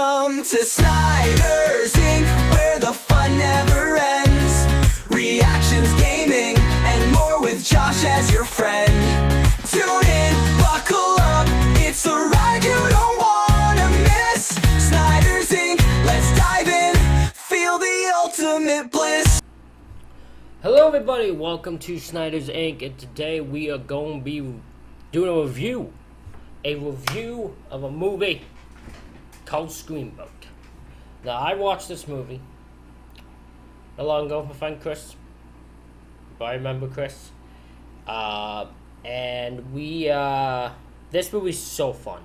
Welcome to Snyder's Inc., where the fun never ends. Reactions, gaming, and more with Josh as your friend. Tune in, buckle up, it's a ride you don't wanna miss. Snyder's Inc., let's dive in, feel the ultimate bliss. Hello everybody, welcome to Snyder's Inc., and today we are going to be doing a review of a movie called Screamboat. Now, I watched this movie not long ago with my friend Chris, if I remember Chris, and this movie's so fun.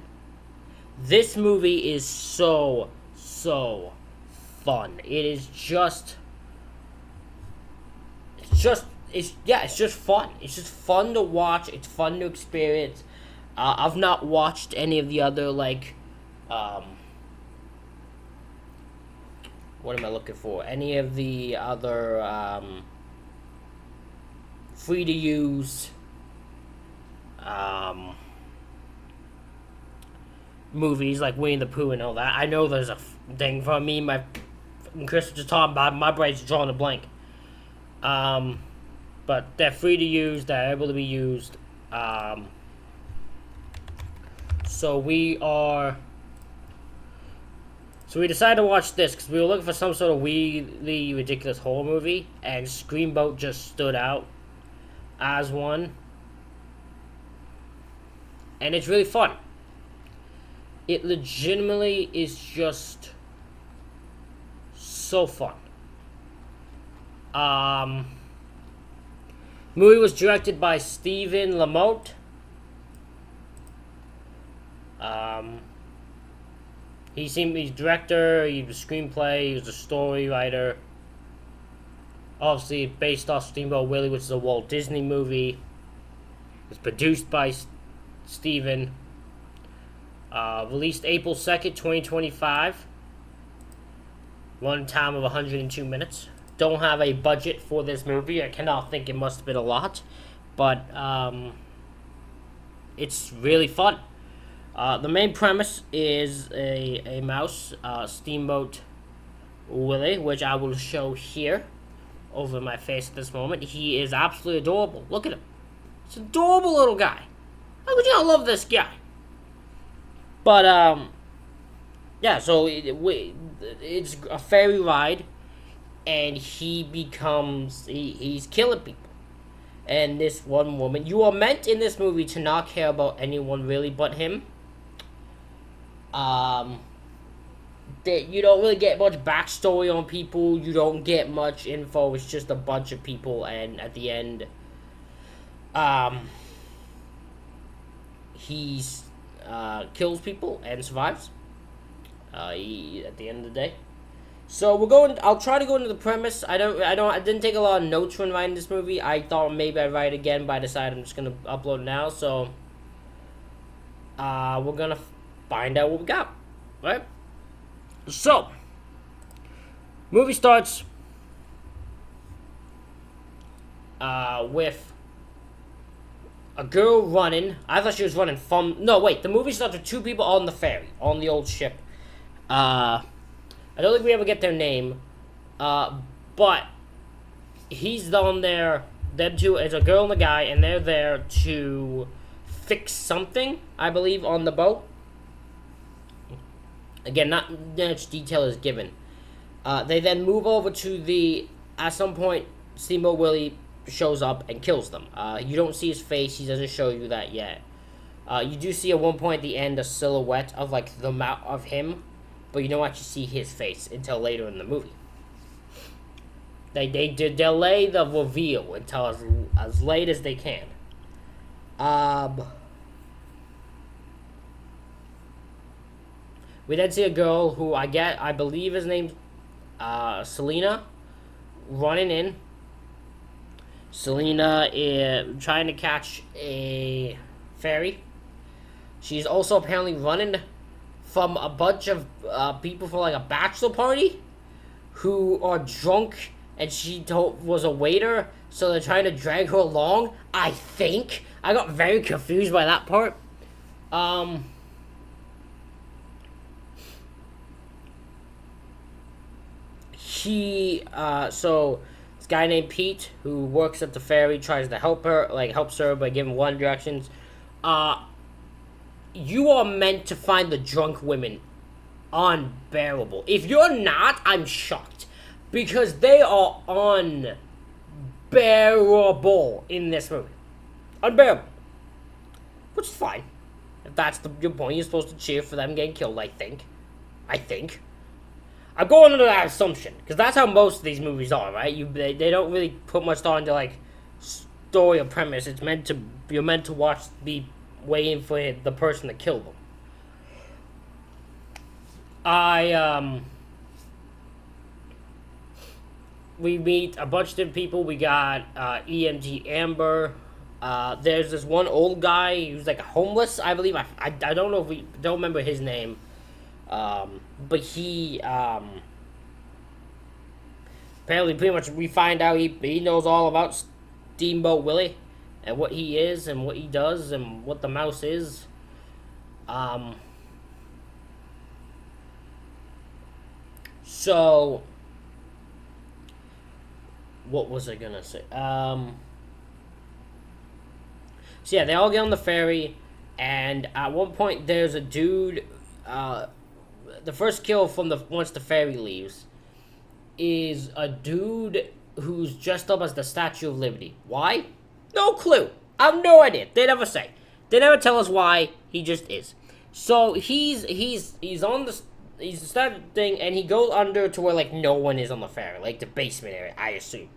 This movie is so fun. It's just fun. It's just fun to watch. It's fun to experience. I've not watched any of the other, what am I looking for? Any of the other, free-to-use, movies like Winnie the Pooh and all that. I know there's a thing for me. My Chris was just talking about, my brain's drawing a blank. But they're free to use, they're able to be used. So we decided to watch this because we were looking for some sort of really ridiculous horror movie, and Screamboat just stood out as one. And it's really fun. It legitimately is just so fun. Movie was directed by Steven Lamotte. He's director, he was a screenplay, he was a story writer. Obviously based off Steamboat Willie, which is a Walt Disney movie. It was produced by Steven. Released April 2nd, 2025. Run time of 102 minutes. Don't have a budget for this movie. I cannot think, it must have been a lot. But, it's really fun. The main premise is a mouse, Steamboat Willie, which I will show here over my face at this moment. He is absolutely adorable. Look at him. He's an adorable little guy. How could you not love this guy? But, yeah, so it's a ferry ride, and he's killing people. And this one woman, you are meant in this movie to not care about anyone really but him. That you don't really get much backstory on people. You don't get much info. It's just a bunch of people, and at the end, he's kills people and survives. At the end of the day. So I'll try to go into the premise. I didn't take a lot of notes when writing this movie. I thought maybe I'd write it again, but I decided I'm just gonna upload it now. So, we're gonna find out what we got, right? So, movie starts with a girl running. I thought she was running from. No, wait. The movie starts with two people on the ferry, on the old ship. I don't think we ever get their name, but he's on there. Them two, it's a girl and a guy, and they're there to fix something, I believe, on the boat. Again, not much detail is given. They then move over to at some point, Steamboat Willie shows up and kills them. You don't see his face, he doesn't show you that yet. You do see at one point at the end a silhouette of, the mouth of him, but you don't actually see his face until later in the movie. They delay the reveal until as late as they can. We then see a girl who I believe is named Selena, running in. Selena is trying to catch a ferry. She's also apparently running from a bunch of people for a bachelor party who are drunk, and she was a waiter, so they're trying to drag her along, I think. I got very confused by that part. So this guy named Pete who works at the ferry tries to help her, helps her by giving one directions. You are meant to find the drunk women unbearable. If you're not, I'm shocked, because they are unbearable in this movie. Unbearable. Which is fine. If that's your point, you're supposed to cheer for them getting killed, I think. I'm going under that assumption, because that's how most of these movies are, right? They don't really put much thought into, story or premise. You're meant to be waiting for the person to kill them. We meet a bunch of different people. We got EMT Amber. There's this one old guy who's homeless, I believe. I don't know don't remember his name. But he apparently pretty much we find out he knows all about Steamboat Willie and what he is and what he does and what the mouse is. So what was I gonna say? So yeah, they all get on the ferry, and at one point there's a dude. The first kill from once the ferry leaves is a dude who's dressed up as the Statue of Liberty. Why? No clue. I have no idea. They never say. They never tell us why. He just is. So he's on the started thing, and he goes under to where no one is on the ferry, the basement area, I assume,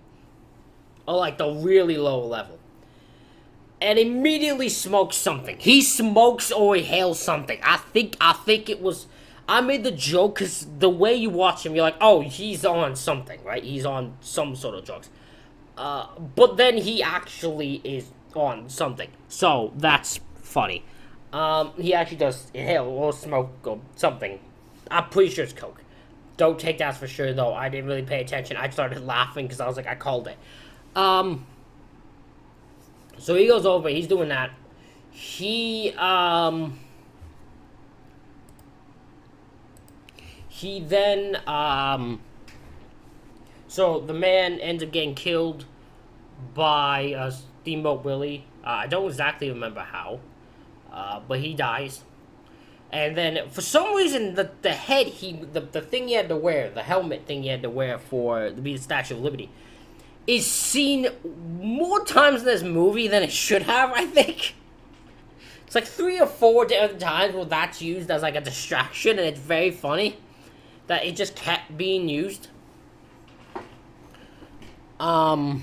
or the really low level, and immediately smokes something. He smokes or inhales something. I think it was. I made the joke because the way you watch him, you're like, oh, he's on something, right? He's on some sort of drugs. But then he actually is on something. So that's funny. He actually does inhale or smoke or something. I'm pretty sure it's coke. Don't take that for sure, though. I didn't really pay attention. I started laughing because I was like, I called it. So he goes over. He's doing that. He then, so the man ends up getting killed by Steamboat Willie. I don't exactly remember how, but he dies. And then, for some reason, the head, the thing he had to wear, the helmet thing he had to wear to be the Statue of Liberty, is seen more times in this movie than it should have, I think. It's 3 or 4 different times where that's used as a distraction, and it's very funny that it just kept being used. So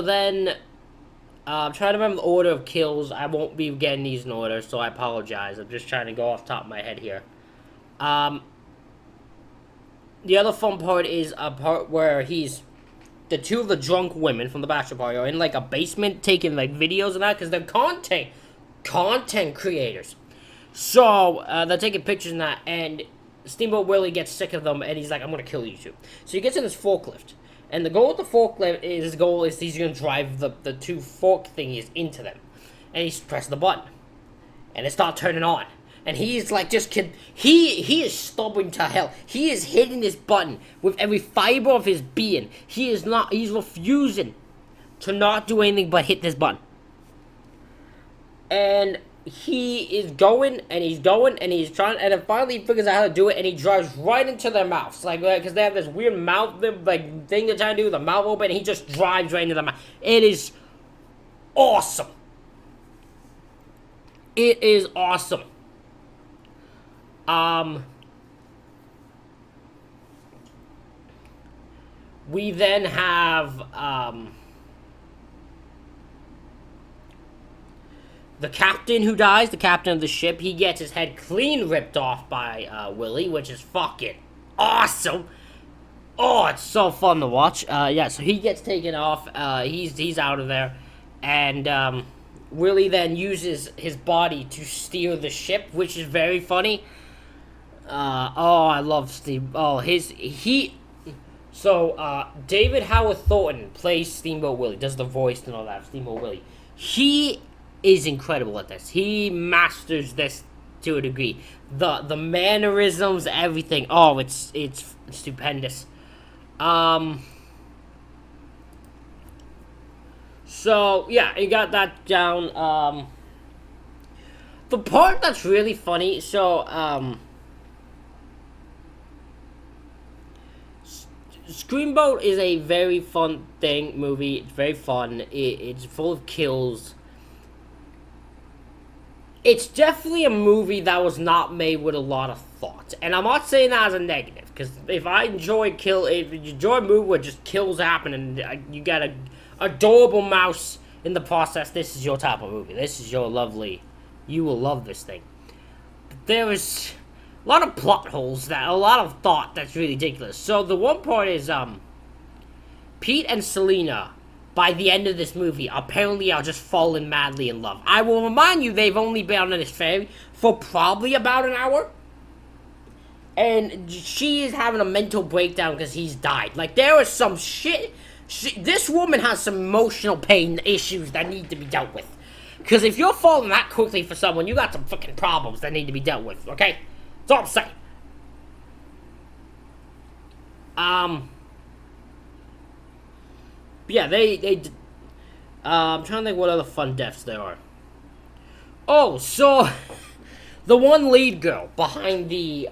then, I'm trying to remember the order of kills. I won't be getting these in order, so I apologize. I'm just trying to go off the top of my head here. The other fun part is a part where the two of the drunk women from the bachelor party are in a basement taking videos and that, because they're content creators. So they're taking pictures and that, and Steamboat Willie gets sick of them, and he's like, I'm gonna kill you two. So he gets in this forklift, and the goal of the forklift is he's gonna drive the two fork thingies into them, and he's pressing the button, and it starts turning on. And he's he is stubborn to hell. He is hitting this button with every fiber of his being. He's refusing to not do anything but hit this button. And he is going, and he's going, and he's trying, and then finally he figures out how to do it, and he drives right into their mouths. Because they have this weird mouth, thing they're trying to do with the mouth open, and he just drives right into their mouth. It is awesome. It is awesome. We then have, the captain who dies, the captain of the ship. He gets his head clean ripped off by, Willie, which is fucking awesome. Oh, it's so fun to watch. Yeah, so he gets taken off, he's out of there, and, Willie then uses his body to steer the ship, which is very funny. I love Steve. David Howard Thornton plays Steamboat Willie, does the voice and all that, Steamboat Willie. He is incredible at this. He masters this to a degree. The mannerisms, everything. Oh, it's stupendous. So yeah, you got that down. The part that's really funny. So Screamboat is a very fun movie. It's very fun. It's full of kills. It's definitely a movie that was not made with a lot of thought, and I'm not saying that as a negative. Because if you enjoy a movie where just kills happen and you got a adorable mouse in the process, this is your type of movie. This is your lovely. You will love this thing. But there is a lot of plot holes, a lot of thought that's really ridiculous. So the one part is Pete and Selena, by the end of this movie, apparently are just falling madly in love. I will remind you, they've only been on this ferry for probably about an hour. And she is having a mental breakdown because he's died. Like, there is some shit. This woman has some emotional pain issues that need to be dealt with. Because if you're falling that quickly for someone, you got some fucking problems that need to be dealt with, okay? That's all I'm saying. Yeah, I'm trying to think what other fun deaths there are. Oh, so the one lead girl behind the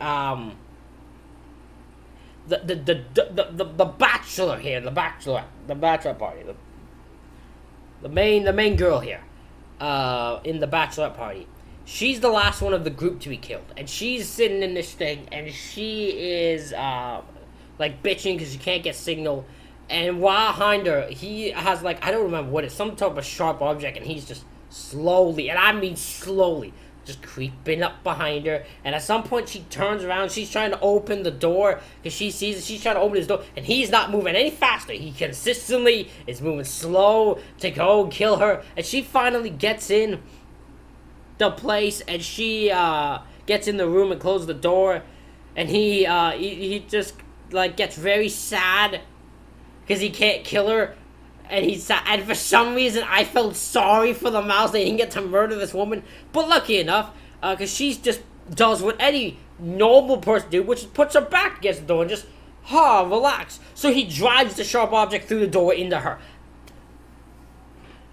bachelor here, the bachelor party, the main girl here, in the bachelorette party. She's the last one of the group to be killed, and she's sitting in this thing, and she is like bitching because she can't get signal. And while behind her, he has, like, I don't remember what it's, some type of sharp object, and he's just slowly, and I mean slowly, just creeping up behind her. And at some point, she turns around, she's trying to open the door, because she sees it, she's trying to open his door, and he's not moving any faster. He consistently is moving slow to go kill her, and she finally gets in the place, and she gets in the room and closes the door, and he just, like, gets very sad, because he can't kill her, and for some reason I felt sorry for the mouse. They didn't get to murder this woman, but lucky enough, because she just does what any normal person do, which is puts her back against the door and just, relax. So he drives the sharp object through the door into her.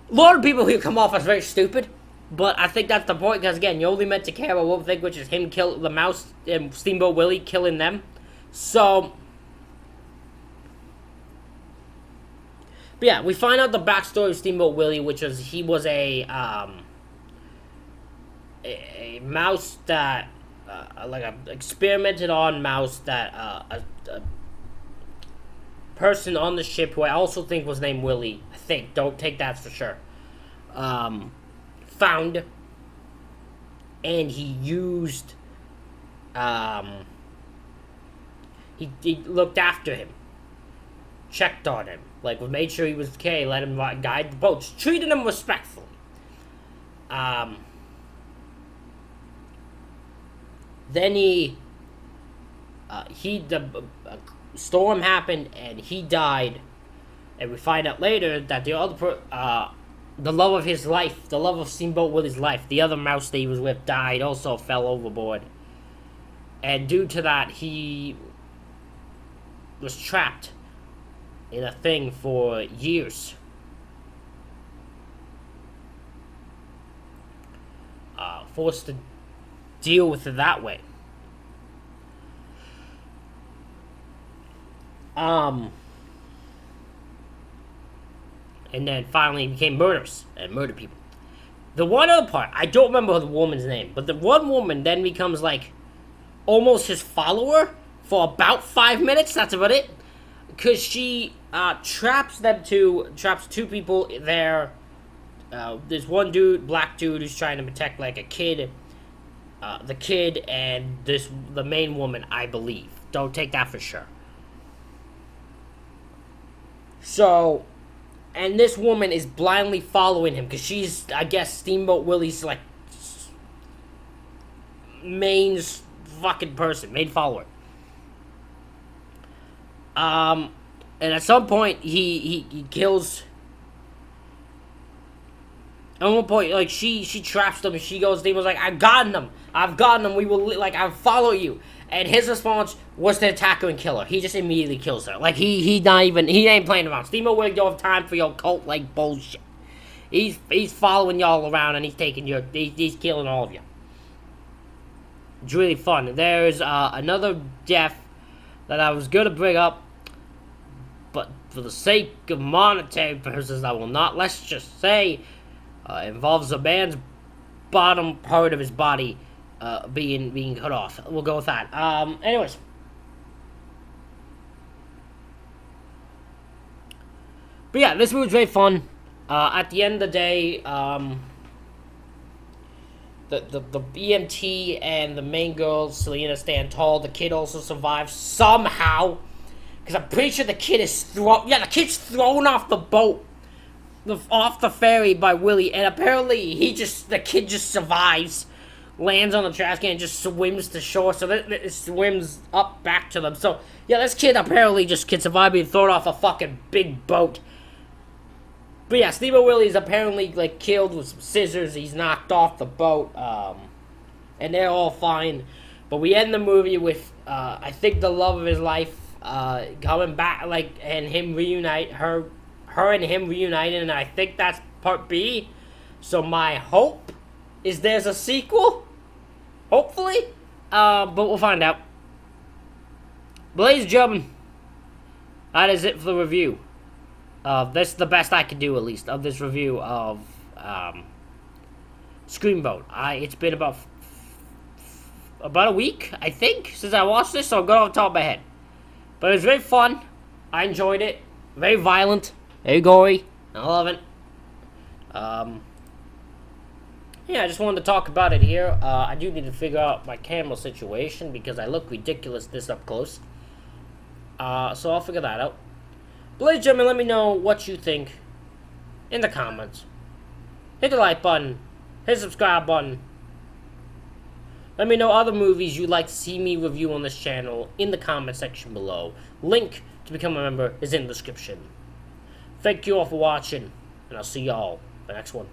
A lot of people here come off as very stupid, but I think that's the point, because again, you're only meant to care about one thing, which is him kill the mouse, and Steamboat Willie killing them. So but yeah, we find out the backstory of Steamboat Willie, which is he was a mouse that, like a experimented on mouse that a person on the ship who I also think was named Willie, I think, don't take that for sure, found, and he used, he looked after him, checked on him, like, made sure he was okay, let him guide the boats, treated him respectfully. Then the storm happened, and he died, and we find out later that the love of his life, the love of Steamboat Willie's life, the other mouse that he was with died, also fell overboard, and due to that, he was trapped in a thing for years. Forced to deal with it that way. And then finally he became murderous and murdered people. The one other part, I don't remember the woman's name, but the one woman then becomes like almost his follower for about 5 minutes. That's about it. Because she traps two people there. There's one dude, black dude, who's trying to protect like a kid. The kid and the main woman, I believe. Don't take that for sure. So, and this woman is blindly following him because she's, I guess, Steamboat Willie's like main fucking person, main follower. And at some point, he kills At one point, like, she traps them, and she goes, Steamboat's like, I've gotten them, we will, like, I'll follow you. And his response was to attack her and kill her. He just immediately kills her. Like, he ain't playing around. Steamboat Willie don't have time for your cult-like bullshit. He's following y'all around, and he's killing all of you. It's really fun. There's another death that I was gonna bring up, but for the sake of monetary purposes, I will not. Let's just say, involves a man's bottom part of his body being cut off. We'll go with that. Anyways. But yeah, this movie was very fun. At the end of the day, the EMT and the main girl, Selena, stand tall. The kid also survives somehow. Because I'm pretty sure the kid is the kid's thrown off the boat. Off the ferry by Willie. And apparently, the kid just survives. Lands on the trash can and just swims to shore. So it swims up back to them. So, yeah, this kid apparently can survive being thrown off a fucking big boat. But yeah, Steamboat Willie is apparently, like, killed with some scissors. He's knocked off the boat, and they're all fine. But we end the movie with, I think, the love of his life coming back, like, and him reunite, her and him reuniting, and I think that's part B. So my hope is there's a sequel, hopefully, but we'll find out. But ladies and gentlemen, that is it for the review. This is the best I can do, at least, of this review of Screamboat. It's been about a week, I think, since I watched this, so I'm going off the top of my head. But it was very fun. I enjoyed it. Very violent. Very gory. I love it. Yeah, I just wanted to talk about it here. I do need to figure out my camera situation because I look ridiculous this up close. So I'll figure that out. But ladies and gentlemen, let me know what you think in the comments. Hit the like button. Hit the subscribe button. Let me know other movies you'd like to see me review on this channel in the comment section below. Link to become a member is in the description. Thank you all for watching, and I'll see y'all in the next one.